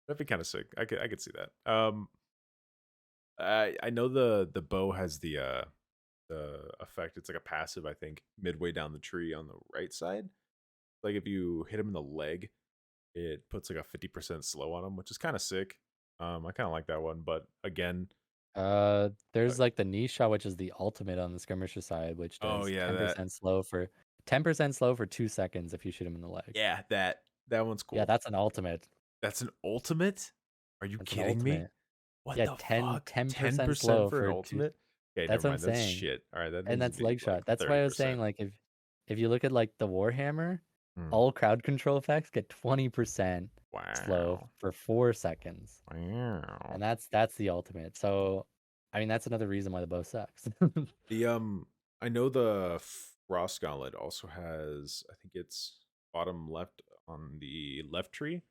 That'd be kind of sick. I could see that. I know the bow has the effect. It's like a passive, I think, midway down the tree on the right side. Like if you hit him in the leg, it puts like a 50% slow on him, which is kind of sick. I kind of like that one, but again, uh, There's like the niche shot, which is the ultimate on the skirmisher side, which oh does yeah, that 10% slow for 2 seconds if you shoot him in the leg. yeah that one's Yeah, cool. that's an ultimate. That's an ultimate. Are you That's an kidding me? ultimate. What Yeah, the 10 fuck? 10% 10% slow for an for two. ultimate? Okay, That's never what I'm mind. That's saying. shit. All right, that And needs to that's be leg like shot. That's why I was saying 30%. like if you look at like the Warhammer, all crowd control effects get 20% slow Wow. for 4 seconds. Wow. And that's the ultimate. So I mean that's another reason why the bow sucks. The I know the Frost Gauntlet also has, I think it's bottom left on the left tree,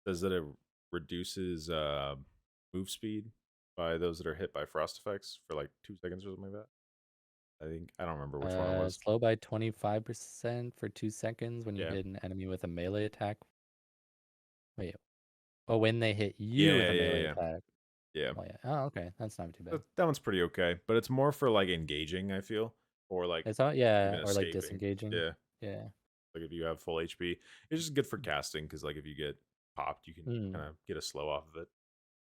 says that it reduces move speed. by those that are hit by frost effects for like 2 seconds or something like that. I don't remember which one it was. Slow by 25% for 2 seconds when you Yeah. hit an enemy with a melee attack. Wait, oh, when they hit you with Yeah, a yeah, melee yeah. attack. Yeah. Oh yeah. Oh, okay. That's not too bad. That one's pretty okay, but it's more for like engaging, I feel, or like It's not, yeah, even or like escaping. disengaging. Yeah. Yeah. Like if you have full HP, it's just good for casting because like if you get popped, you can Mm. kind of get a slow off of it.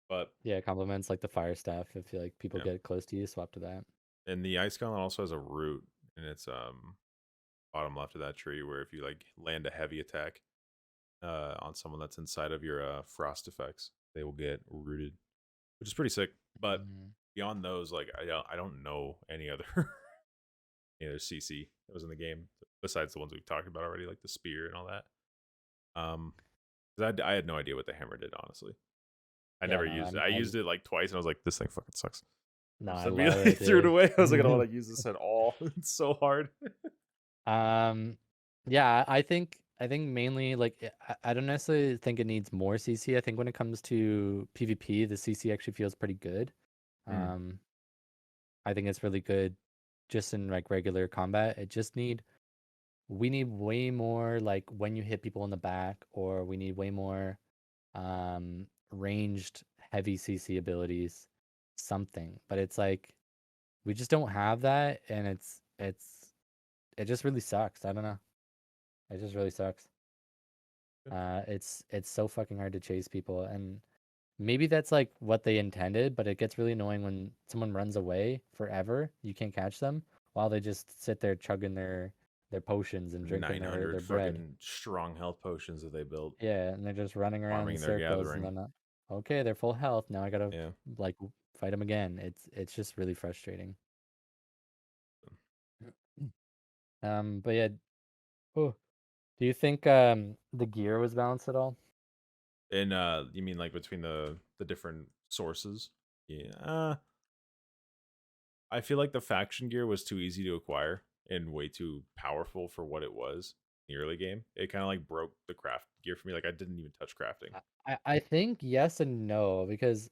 But Yeah, compliments like the fire staff. If like people yeah, get close to you, swap to that. and the ice gauntlet also has a root, and it's bottom left of that tree where if you like land a heavy attack on someone that's inside of your frost effects, they will get rooted, which is pretty sick. But Mm. beyond those, like I don't know any other any other CC that was in the game besides the ones we've talked about already, like the spear and all that. 'Cause I had no idea what the hammer did, honestly. I Yeah, never no, used it. I used it like twice, and I was like, "This thing fucking sucks." no, I So I love immediately it, threw it dude. away. I was like, "I don't want to use this at all. It's so hard." Um, yeah, I think mainly like I don't necessarily think it needs more CC. I think when it comes to PvP, the CC actually feels pretty good. Mm, Um, I think it's really good just in like regular combat. We need way more like when you hit people in the back, or we need way more ranged heavy CC abilities, something. But it's like we just don't have that, and it just really sucks. I don't know. It just really sucks. yeah. It's so fucking hard to chase people, and maybe that's like what they intended, but it gets really annoying when someone runs away forever. You can't catch them while they just sit there chugging their potions and drinking their 900 bread. fucking strong health potions that they built, Yeah, and they're just running around in farming their circles, and gathering. then okay, they're full health. Now I gotta Yeah. like fight them again. It's just really frustrating. But yeah. Oh, do you think the gear was balanced at all? And you mean like between the different sources? Yeah. I feel like the faction gear was too easy to acquire and way too powerful for what it was in the early game. It kind of like broke the craft gear for me. Like I didn't even touch crafting. I think yes and no, because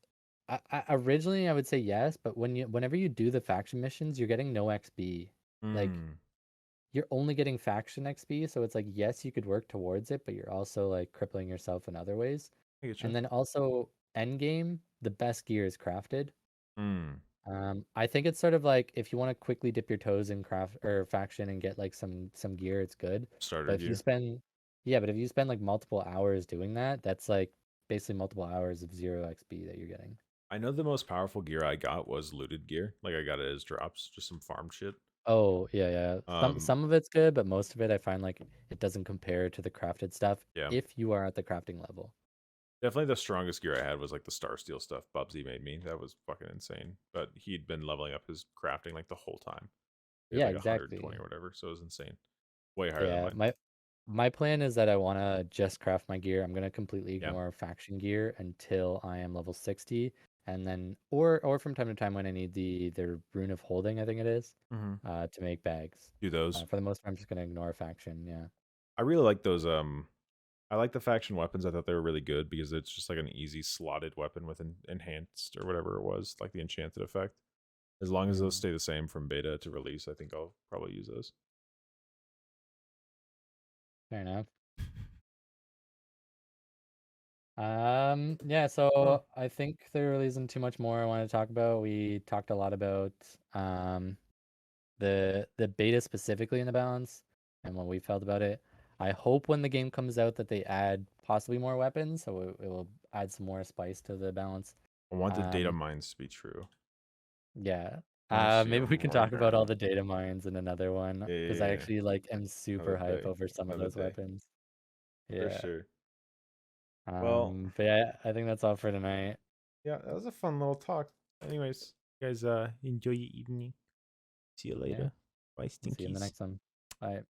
originally I would say yes, but whenever you do the faction missions, you're getting no XP. Like Mm, you're only getting faction XP, so it's like yes, you could work towards it, but you're also like crippling yourself in other ways. I get you. And then also end game, the best gear is crafted. Mm, I think it's sort of like if you want to quickly dip your toes in craft or faction and get like some gear, it's good. starter But if you gear. spend, yeah, but if you spend like multiple hours doing that, that's like basically multiple hours of 0 XP that you're getting. I know the most powerful gear I got was looted gear. Like I got it as drops, just some farm shit. Oh, yeah, yeah. Some Um, some of it's good, but most of it I find like it doesn't compare to the crafted stuff yeah. if you are at the crafting level. Definitely the strongest gear I had was like the Star Steel stuff Bubsy made me. That was fucking insane. But he'd been leveling up his crafting like the whole time. He had Yeah, like exactly. 120 or whatever, so it was insane. Way higher than Yeah, mine. my plan is that I want to just craft my gear. I'm gonna completely Yeah. ignore faction gear until I am level 60, and then or from time to time when I need the rune of holding, I think it is, Mm-hmm. to make bags. Do those. For the most part, I'm just gonna ignore faction. Yeah. I really like those. I like the faction weapons. I thought they were really good because it's just like an easy slotted weapon with an enhanced or whatever it was, like the enchanted effect. As long as those Mm, stay the same from beta to release, I think I'll probably use those. fair enough. Yeah, Oh, so I think there really isn't too much more I want to talk about. We talked a lot about the beta specifically in the balance and what we felt about it. I hope when the game comes out that they add possibly more weapons, so it will add some more spice to the balance. I want the data Um, mines to be true. yeah. I want to see Maybe we them can roam talk about all around. the data mines in another one Yeah, because yeah, I yeah. actually like am super Another hype day. over some of Another those day. weapons. For Yeah. sure. Well, But yeah, I think that's all for tonight. yeah, that was a fun little talk. Anyways, you guys enjoy your evening. See you Yeah. later. Bye, See you in the stinkies. next one. Bye.